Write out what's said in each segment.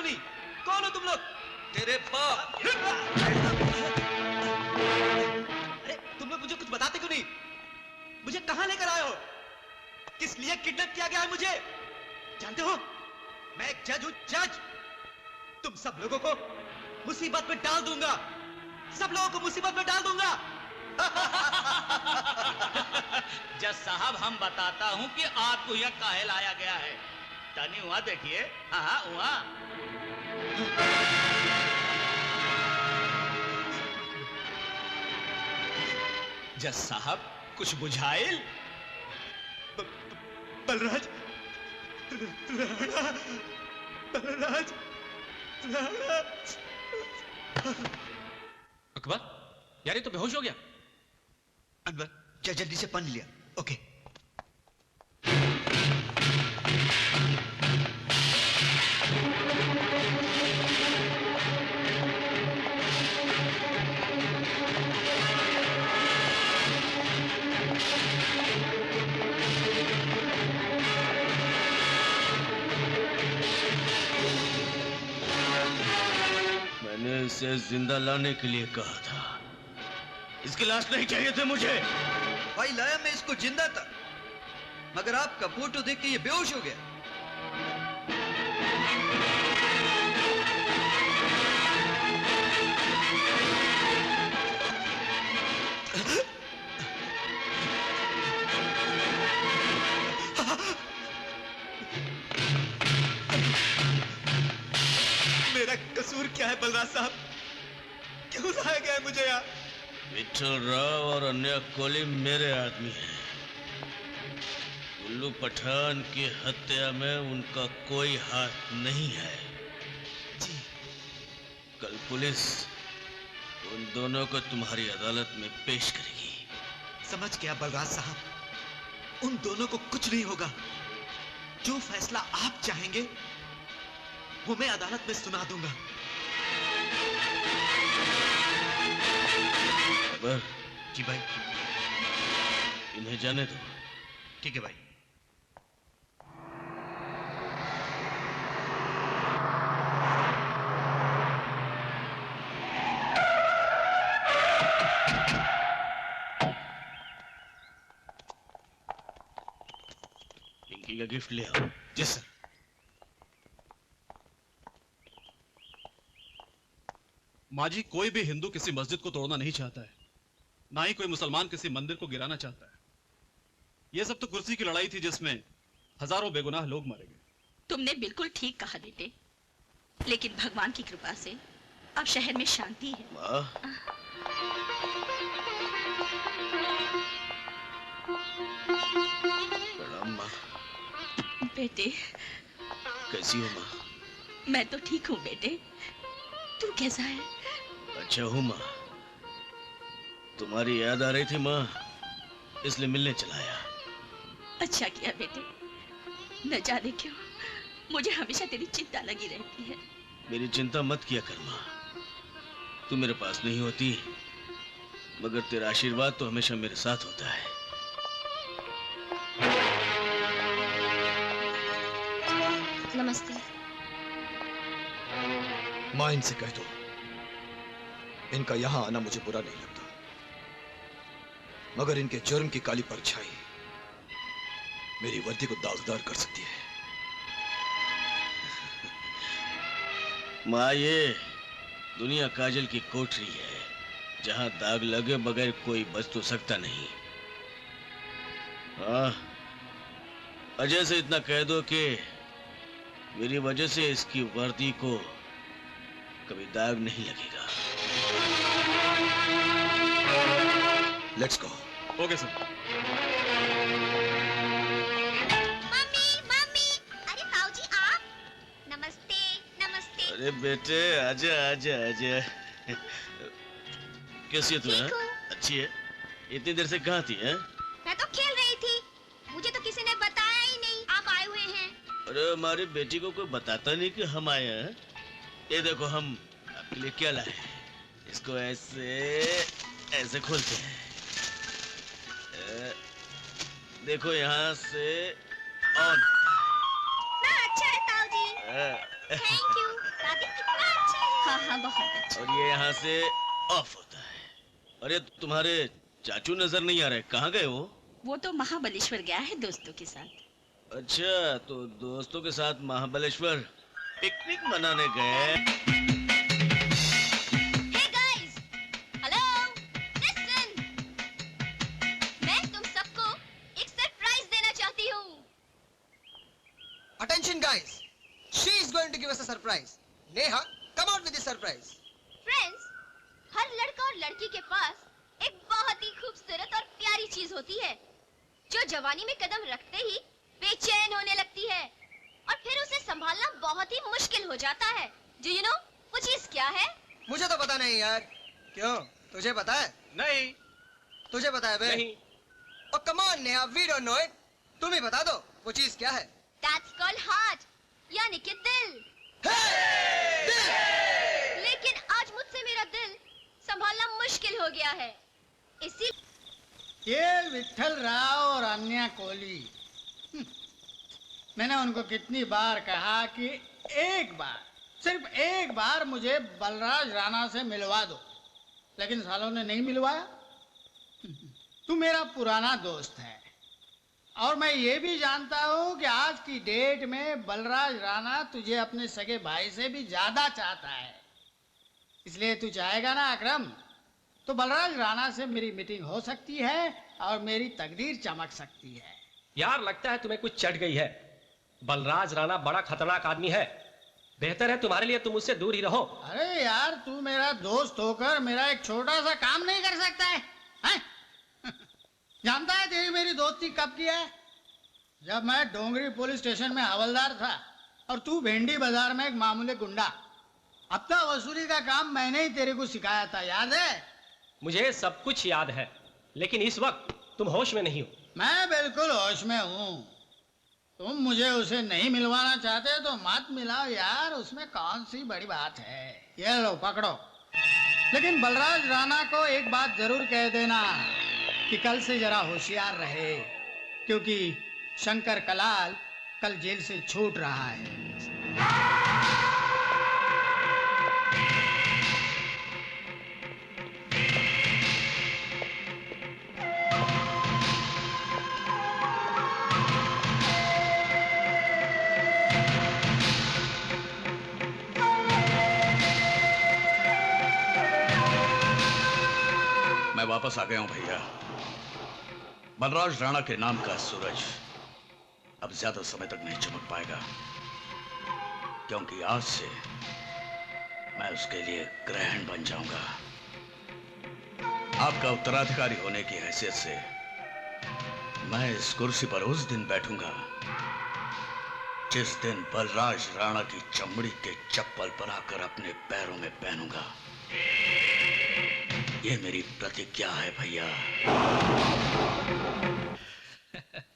क्यों नहीं? कौन हो तुम लोग? तेरे बाप। अरे तुम लोग मुझे कुछ बताते क्यों नहीं? मुझे कहां लेकर आए हो? किस लिए किडनैप किया गया है मुझे? जानते हो मैं एक जज हूं, जज। तुम सब लोगों को मुसीबत में डाल दूंगा, सब लोगों को मुसीबत में डाल दूंगा। जज साहब हम बताता हूं कि आपको यह काहे लाया गया है। टनी हुआ देखिए, हाँ हुआ। जज साहब कुछ बुझाइल? बलराज, बलराज, अकबर, यार ये तो बेहोश हो गया। अनवर, जल्दी से पानी लिया। ओके। मैंने इसे जिंदा लाने के लिए कहा था। इसकी लाश नहीं चाहिए थी मुझे। भाई लाया मैं इसको जिंदा था, मगर आपका फोटो देख के ये बेहोश हो गया। मेरा कसूर क्या है बलराज साहब? क्यों लाया गया है मुझे यहाँ? विठल राव और अन्य कोली मेरे आदमी हैं। उल्लू पठान की हत्या में उनका कोई हाथ नहीं है। जी। कल पुलिस उन दोनों को तुम्हारी अदालत में पेश करेगी। समझ गया बलराज साहब, उन दोनों को कुछ नहीं होगा। जो फैसला आप चाहेंगे वो मैं अदालत में सुना दूंगा। अकबर। जी भाई। इन्हें जाने दो। ठीक है भाई। पिंकी का गिफ्ट ले आओ। जी सर। माँ जी, कोई भी हिंदू किसी मस्जिद को तोड़ना नहीं चाहता है, ना ही कोई मुसलमान किसी मंदिर को गिराना चाहता है। यह सब तो कुर्सी की लड़ाई थी जिसमें हजारों बेगुनाह लोग मारे गए। तुमने बिल्कुल ठीक कहा बेटे, लेकिन भगवान की कृपा से अब शहर में शांति है। माँ। प्रणाम माँ। बेटे। कैसी हो माँ? मैं तो ठीक हूँ बेटे, तू कैसा है? अच्छा हूँ माँ। तुम्हारी याद आ रही थी माँ, इसलिए मिलने चला आया। अच्छा किया बेटे, न जाने क्यों मुझे हमेशा तेरी चिंता लगी रहती है। मेरी चिंता मत किया कर माँ। तू मेरे पास नहीं होती, मगर तेरा आशीर्वाद तो हमेशा मेरे साथ होता है। नमस्ते। माँ, इनसे कह दो इनका यहां आना मुझे बुरा नहीं लगता, मगर इनके जुर्म की काली परछाई मेरी वर्दी को दागदार कर सकती है। माँ, ये दुनिया काजल की कोठरी है, जहां दाग लगे बगैर कोई बच तो सकता नहीं। हाँ, अजय से इतना कह दो कि मेरी वजह से इसकी वर्दी को कभी दाग नहीं लगेगा। Let's go. Okay sir. Mummy, mummy, अरे ताऊजी आप। नमस्ते, नमस्ते। अरे बेटे आजा आजा आजा। कैसी है तू? ठीक हूँ। अच्छी है। इतनी देर से कहाँ थी? है मैं तो खेल रही थी, मुझे तो किसी ने बताया ही नहीं आप आए हुए हैं। अरे हमारी बेटी को कोई बताता नहीं कि हम आए हैं। ये देखो हम आपके लिए क्या लाए हैं। इसको ऐसे ऐसे खोलते हैं। देखो यहाँ से ऑन। ना अच्छा है ताऊजी। Thank you. कितना अच्छा है। हाँ हाँ बहुत अच्छा। और ये यहाँ से ऑफ होता है। अरे तुम्हारे चाचू नजर नहीं आ रहे, कहाँ गए वो तो महाबलेश्वर गया है दोस्तों के साथ। अच्छा, तो दोस्तों के साथ महाबलेश्वर पिकनिक मनाने गए। Hey guys, hello, listen. मैं तुम सबको एक सरप्राइज देना चाहती हूँ। Attention guys, she is going to give us a surprise. Neha, come out with this surprise. Friends, हर लड़का और लड़की के पास एक बहुत ही खूबसूरत और प्यारी चीज होती है, जो जवानी में कदम रखते ही बेचैन होने लगती है और फिर उसे संभालना बहुत ही मुश्किल हो जाता है। Do you know वो चीज क्या है? मुझे तो पता नहीं यार। क्यों? तुझे पता है? नहीं। तुझे पता है बे? नहीं। Oh come on Neha, we don't know it. तुम ही बता दो वो चीज क्या है? That's called heart, यानी कि दिल। लेकिन आज मुझसे मेरा दिल संभालना मुश्किल हो गया है, इसी ये विठल राव और अन्या कोहली, मैंने उनको कितनी बार कहा कि एक बार, सिर्फ एक बार मुझे बलराज राणा से मिलवा दो, लेकिन सालों ने नहीं मिलवाया। तू मेरा पुराना दोस्त है और मैं ये भी जानता हूँ कि आज की डेट में बलराज राणा तुझे अपने सगे भाई से भी ज्यादा चाहता है। इसलिए तू चाहेगा ना अकरम, तो बलराज राणा से मेरी मीटिंग हो सकती है और मेरी तकदीर चमक सकती है। यार लगता है तुम्हें कुछ चढ़ गई है। बलराज राणा बड़ा खतरनाक आदमी है। बेहतर है तुम्हारे लिए तुम उससे दूर ही रहो। अरे यार, तू मेरा दोस्त होकर मेरा एक छोटा सा काम नहीं कर सकता है, हैं? जानता है तेरी मेरी दोस्ती कब की है? जब मैं डोंगरी पुलिस स्टेशन में हवलदार था और तू भेंडी बाजार में एक मामूली गुंडा। हफ्ता वसूली का काम मैंने ही तेरे को सिखाया था, याद है? मुझे सब कुछ याद है, लेकिन इस वक्त तुम होश में नहीं हो। मैं बिल्कुल होश में हूँ। तुम मुझे उसे नहीं मिलवाना चाहते तो मत मिलाओ यार, उसमें कौन सी बड़ी बात है। ये लो पकड़ो। लेकिन बलराज राणा को एक बात जरूर कह देना कि कल से जरा होशियार रहे, क्योंकि शंकर कलाल कल जेल से छूट रहा है। मैं वापस आ गया हूं भैया। बलराज राणा के नाम का सूरज अब ज्यादा समय तक नहीं चमक पाएगा, क्योंकि आज से मैं उसके लिए ग्रहण बन जाऊंगा। आपका उत्तराधिकारी होने की हैसियत से मैं इस कुर्सी पर उस दिन बैठूंगा जिस दिन बलराज राणा की चमड़ी के चप्पल बनाकर अपने पैरों में पहनूंगा। ये मेरी प्रतिज्ञा है भैया।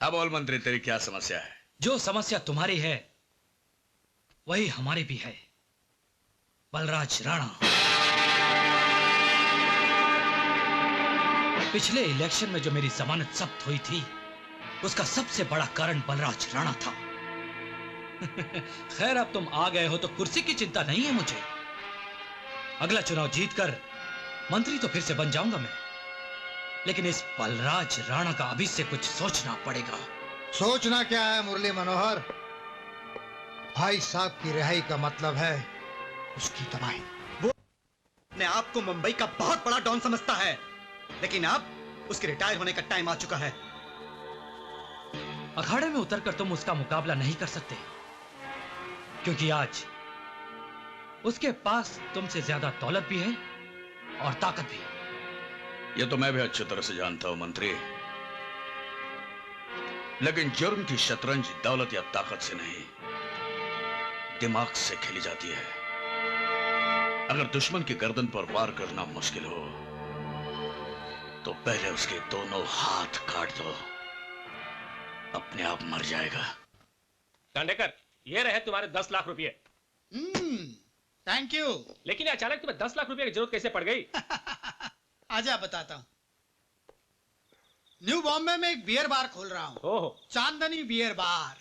अब बोल मंत्री, तेरी क्या समस्या है? जो समस्या तुम्हारी है वही हमारी भी है, बलराज राणा। पिछले इलेक्शन में जो मेरी जमानत जब्त हुई थी, उसका सबसे बड़ा कारण बलराज राणा था। खैर, अब तुम आ गए हो तो कुर्सी की चिंता नहीं है मुझे। अगला चुनाव जीतकर मंत्री तो फिर से बन जाऊंगा मैं, लेकिन इस बलराज राणा का अभी से कुछ सोचना पड़ेगा। सोचना क्या है मुरली मनोहर? भाई साहब की रिहाई का मतलब है उसकी तबाही। वो अपने आप को मुंबई का बहुत बड़ा डॉन समझता है, लेकिन अब उसके रिटायर होने का टाइम आ चुका है। अखाड़े में उतरकर तुम उसका मुकाबला नहीं कर सकते, क्योंकि आज उसके पास तुमसे ज्यादा दौलत भी है और ताकत भी। ये तो मैं भी अच्छी तरह से जानता हूं मंत्री, लेकिन जुर्म की शतरंज दौलत या ताकत से नहीं, दिमाग से खेली जाती है। अगर दुश्मन की गर्दन पर वार करना मुश्किल हो तो पहले उसके दोनों हाथ काट दो, अपने आप मर जाएगा। दांडेकर, ये रहे तुम्हारे 10 लाख रुपए। Thank you. लेकिन अचानक तुम्हें 10 लाख रुपए की जरूरत कैसे पड़ गई? आजा बताता हूँ। न्यू बॉम्बे में एक बियर बार खोल रहा हूँ, ओहो। चांदनी बियर बार।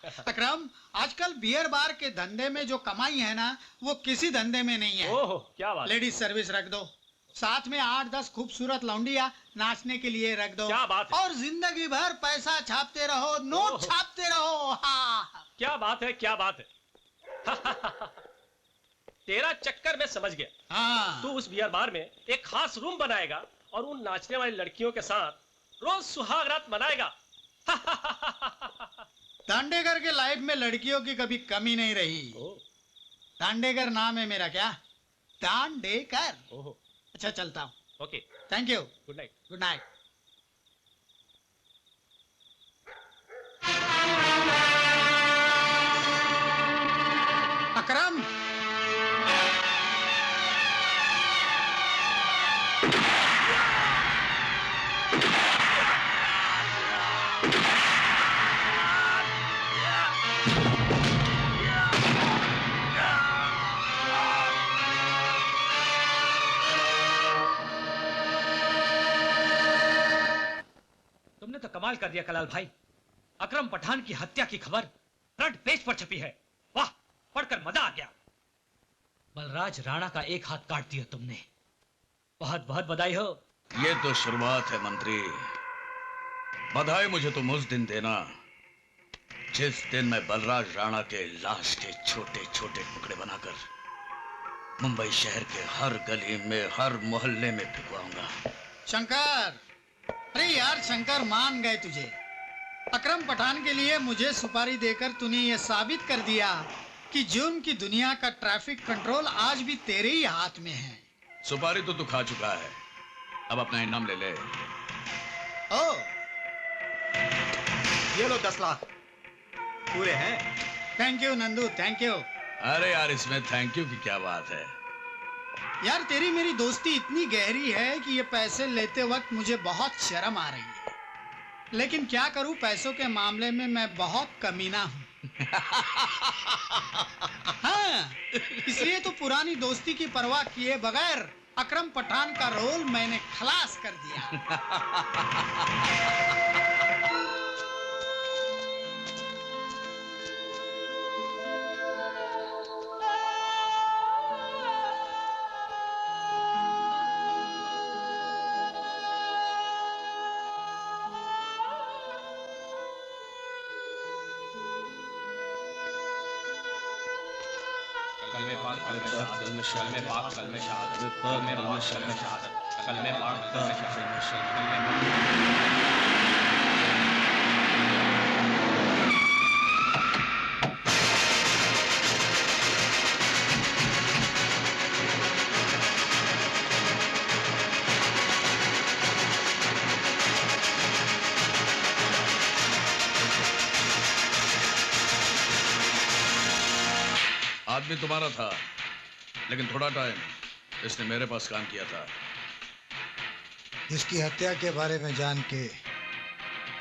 अकरम, आजकल बियर बार के धंधे में जो कमाई है ना, वो किसी धंधे में नहीं है। ओहो, क्या बात। लेडीज सर्विस रख दो, साथ में 8-10 खूबसूरत लौंडिया नाचने के लिए रख दो। क्या बात है। और जिंदगी भर पैसा छापते रहो, नोट छापते रहो। हाँ। क्या बात है, क्या बात है। तेरा चक्कर मैं समझ गया। हाँ। तू उस बियर बार में एक खास रूम बनाएगा और उन नाचने वाली लड़कियों के साथ रोज सुहाग रात मनाएगा। दांडेकर के लाइफ में लड़कियों की कभी कमी नहीं रही। दांडेकर नाम है मेरा। क्या? दांडेकर। अच्छा, चलता हूँ। Okay, thank you. Good night. Good night. Akram, तुमने तो कमाल कर दिया कलाल भाई। अकरम पठान की हत्या की खबर फ्रंट पेज पर छपी है। वाह, पढ़कर मजा आ गया। बलराज राणा का एक हाथ काट दिया तुमने। बहुत बहुत बधाई हो। ये तो शुरुआत है मंत्री। बधाई मुझे तुम उस दिन देना जिस दिन मैं बलराज राणा के लाश के छोटे छोटे टुकड़े बनाकर मुंबई शहर के हर गली में, हर मोहल्ले में फिकवाऊंगा। शंकर, अरे यार शंकर, मान गए तुझे। अकरम पठान के लिए मुझे सुपारी देकर तूने ये साबित कर दिया कि जुर्म की दुनिया का ट्रैफिक कंट्रोल आज भी तेरे ही हाथ में है। सुपारी तो तू खा चुका है, अब अपना इनाम ले ले। ओ, ये लो 10 लाख पूरे हैं। Thank you Nandu, thank you. अरे यार, इसमें थैंक यू की क्या बात है। यार तेरी मेरी दोस्ती इतनी गहरी है कि ये पैसे लेते वक्त मुझे बहुत शर्म आ रही है, लेकिन क्या करूं, पैसों के मामले में मैं बहुत कमीना हूं। हाँ, इसलिए तो पुरानी दोस्ती की परवाह किए बगैर अकरम पठान का रोल मैंने खलास कर दिया। आदमी तुम्हारा था, लेकिन थोड़ा टाइम इसने मेरे पास काम किया था। इसकी हत्या के बारे में जान के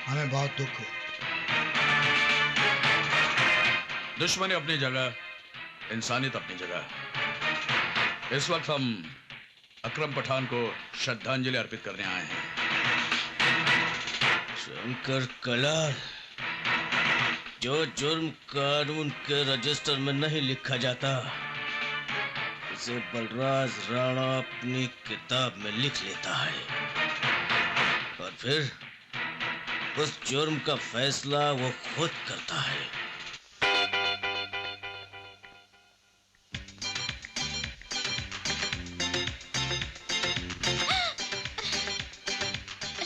हमें बहुत दुख हुआ। दुश्मनी अपनी जगह, इंसानियत अपनी जगह। इस वक्त हम अकरम पठान को श्रद्धांजलि अर्पित करने आए हैं। शंकर कलाल, जो जुर्म कानून के रजिस्टर में नहीं लिखा जाता, उसे बलराज राणा अपनी किताब में लिख लेता है, और फिर उस जुर्म का फैसला वो खुद करता है।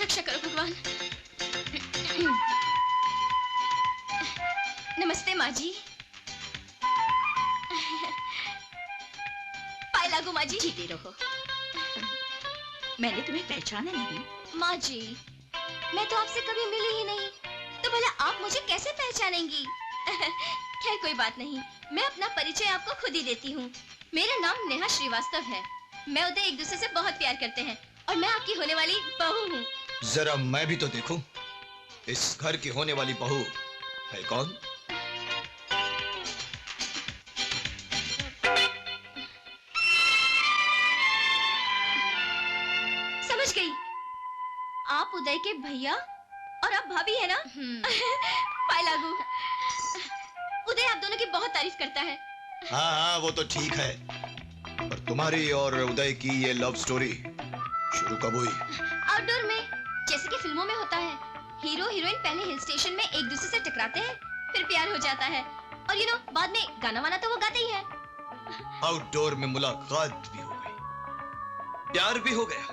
रक्षा करो भगवान। नमस्ते माँ जी। पाए लागू माँ जी। जीते रहो। मैंने तुम्हें पहचाना नहीं। माँ जी, मैं तो आपसे कभी मिली ही नहीं, तो भला आप मुझे कैसे पहचानेंगी? खैर कोई बात नहीं, मैं अपना परिचय आपको खुद ही देती हूँ। मेरा नाम नेहा श्रीवास्तव है। मैं उदय एक दूसरे से बहुत प्यार करते हैं, और मैं आपकी होने वाली बहू हूँ। जरा मैं भी तो देखूं, इस घर की होने वाली बहू है कौन? समझ गई, आप उदय के भैया और आप भाभी है ना? पाए लागू। उदय आप दोनों की बहुत तारीफ करता है। हाँ हाँ वो तो ठीक है, पर तुम्हारी और उदय की ये लव स्टोरी शुरू कब हुई? आउटडोर में, जैसे कि फिल्मों में होता है। हीरो हीरोइन पहले हिल स्टेशन में एक दूसरे से टकराते हैं, फिर प्यार हो जाता है, और बाद में गाना वाना तो वो गाते ही है। आउटडोर में मुलाकात भी हो गई, प्यार भी हो गया,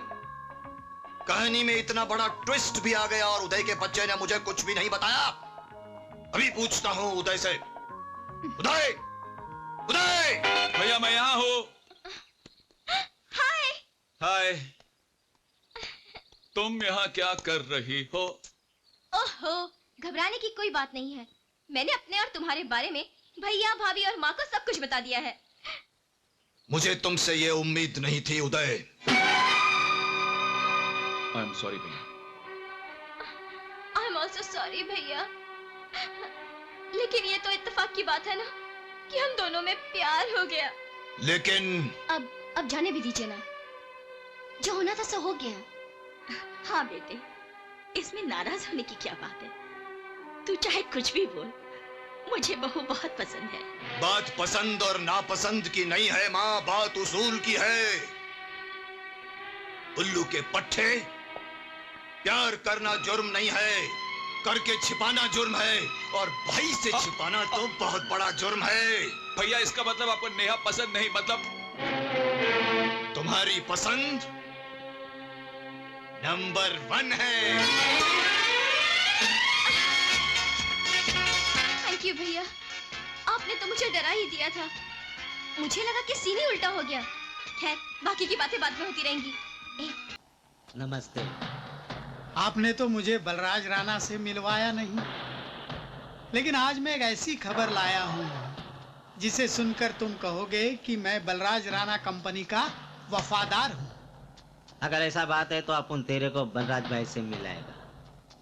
कहानी में इतना बड़ा ट्विस्ट भी आ गया, और उदय के बच्चे ने मुझे कुछ भी नहीं बताया। अभी पूछता हूँ उदय से। उदय, उदय! भैया मैं यहाँ हूँ। हाय। हाय, तुम यहाँ क्या कर रही हो? ओहो, घबराने की कोई बात नहीं है। मैंने अपने और तुम्हारे बारे में भैया, भाभी और माँ को सब कुछ बता दिया है। मुझे तुमसे ये उम्मीद नहीं थी उदय। आई एम सॉरी भैया। आई एम ऑल्सो सॉरी भैया। लेकिन ये तो इत्तेफाक की बात है ना कि हम दोनों में प्यार हो गया। लेकिन अब जाने भी दीजिए ना, जो होना था सो हो गया। हाँ बेटे, इसमें नाराज होने की क्या बात है? तू चाहे कुछ भी बोल, मुझे बहू बहुत पसंद है। बात पसंद और नापसंद की नहीं है माँ, बात उसूल की है। उल्लू के पट्टे, प्यार करना जुर्म नहीं है, करके छिपाना जुर्म है, और भाई से छिपाना तो बहुत बड़ा जुर्म है। भैया इसका मतलब आपको नेहा पसंद नहीं, मतलब तुम्हारी पसंद नंबर 1 है। थैंक यू भैया, आपने तो मुझे डरा ही दिया था। मुझे लगा कि सीन ही उल्टा हो गया। खैर, बाकी की बातें बाद में होती रहेंगी। नमस्ते। आपने तो मुझे बलराज राणा से मिलवाया नहीं, लेकिन आज मैं एक ऐसी खबर लाया हूँ जिसे सुनकर तुम कहोगे कि मैं बलराज राणा कंपनी का वफादार हूँ। अगर ऐसा बात है तो अपन तेरे को बलराज भाई से मिलाएगा।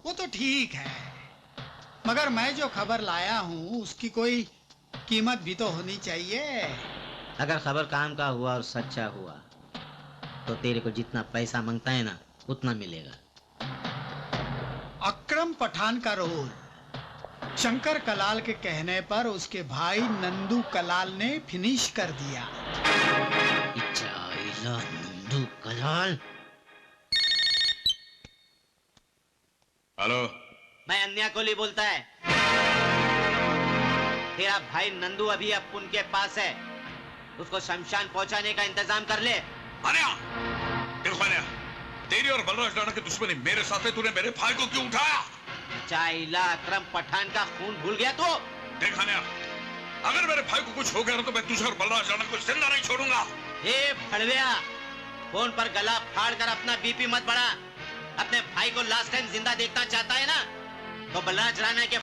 वो तो ठीक है, मगर मैं जो खबर लाया हूँ उसकी कोई कीमत भी तो होनी चाहिए। अगर खबर काम का हुआ और सच्चा हुआ तो तेरे को जितना पैसा मांगता है ना उतना मिलेगा। अकरम पठान का रोल शंकर कलाल के कहने पर उसके भाई नंदू कलाल ने फिनिश कर दिया। नंदू कलाल? हेलो, मैं अन्या कोहली बोलता है। तेरा भाई नंदू अभी अपुन के पास है, उसको शमशान पहुंचाने का इंतजाम कर ले। अन्या, देखो अन्या, तेरी और बलराज राणा की दुश्मनी मेरे साथ है, तूने मेरे भाई को क्यों उठाया? चाइला अकरम पठान का खून भूल गया तो? देख अन्या, अगर मेरे भाई को कुछ हो गया तो मैं तुझे और बलराज राणा को जिंदा नहीं छोड़ूंगा। हे फड़विया, फोन पर गला फाड़ कर अपना बीपी मत बढ़ा। अपने भाई को लास्ट टाइम जिंदा देखना चाहता है ना, तो बलराज राणा के